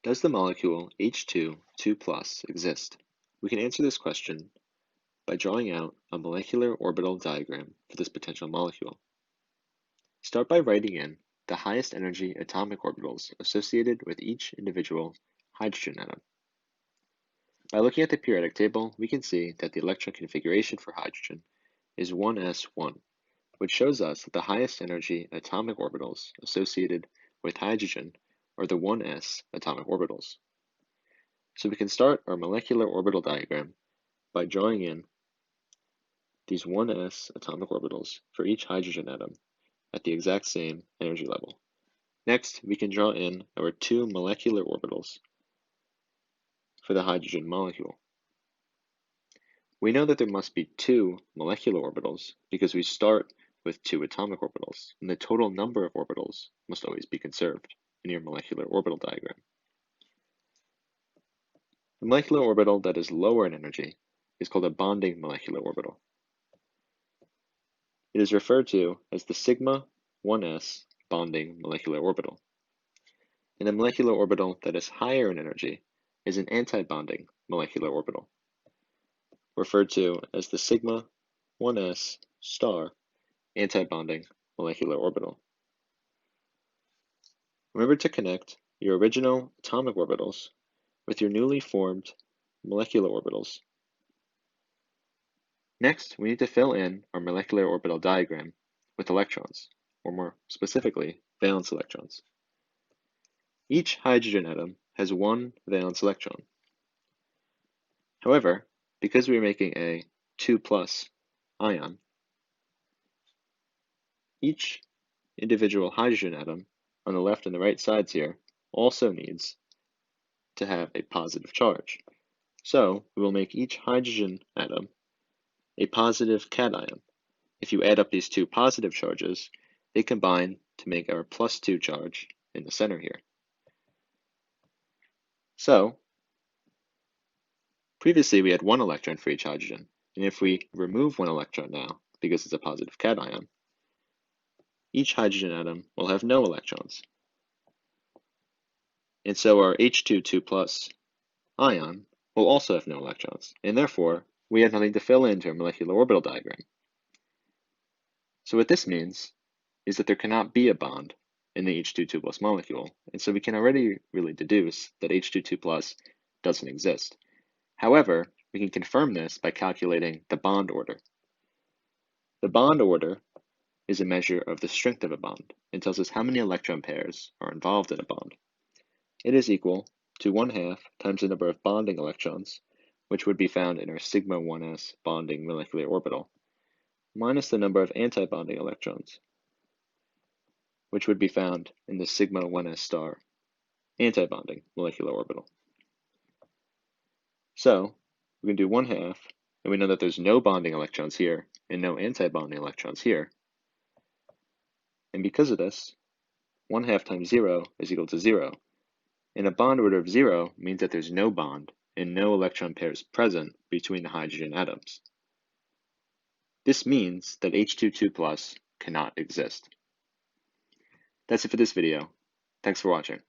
Does the molecule H2 2+ exist? We can answer this question by drawing out a molecular orbital diagram for this potential molecule. Start by writing in the highest energy atomic orbitals associated with each individual hydrogen atom. By looking at the periodic table, we can see that the electron configuration for hydrogen is 1s1, which shows us that the highest energy atomic orbitals associated with hydrogen are the 1s atomic orbitals. So we can start our molecular orbital diagram by drawing in these 1s atomic orbitals for each hydrogen atom at the exact same energy level. Next, we can draw in our 2 molecular orbitals for the hydrogen molecule. We know that there must be 2 molecular orbitals because we start with 2 atomic orbitals, and the total number of orbitals must always be conserved in your molecular orbital diagram. The molecular orbital that is lower in energy is called a bonding molecular orbital. It is referred to as the sigma 1s bonding molecular orbital. And the molecular orbital that is higher in energy is an anti-bonding molecular orbital, referred to as the sigma 1s star anti-bonding molecular orbital. Remember to connect your original atomic orbitals with your newly formed molecular orbitals. Next, we need to fill in our molecular orbital diagram with electrons, or more specifically, valence electrons. Each hydrogen atom has 1 valence electron. However, because we are making a 2+ ion, each individual hydrogen atom on the left and the right sides here also needs to have a positive charge. So we will make each hydrogen atom a positive cation. If you add up these 2 positive charges, they combine to make our +2 charge in the center here. So previously we had 1 electron for each hydrogen, and if we remove 1 electron now, because it's a positive cation, each hydrogen atom will have no electrons. And so our H2 2+ ion will also have no electrons, and therefore we have nothing to fill into our molecular orbital diagram. So what this means is that there cannot be a bond in the H2 2+ molecule, and so we can already really deduce that H2 2+ doesn't exist. However, we can confirm this by calculating the bond order. The bond order is a measure of the strength of a bond and tells us how many electron pairs are involved in a bond. It is equal to 1/2 times the number of bonding electrons, which would be found in our sigma 1s bonding molecular orbital, minus the number of anti-bonding electrons, which would be found in the sigma 1s star anti-bonding molecular orbital. So we can do 1/2, and we know that there's no bonding electrons here and no anti-bonding electrons here. And because of this, 1/2 times 0 is equal to 0. And a bond order of 0 means that there's no bond and no electron pairs present between the hydrogen atoms. This means that H2 2+ cannot exist. That's it for this video. Thanks for watching.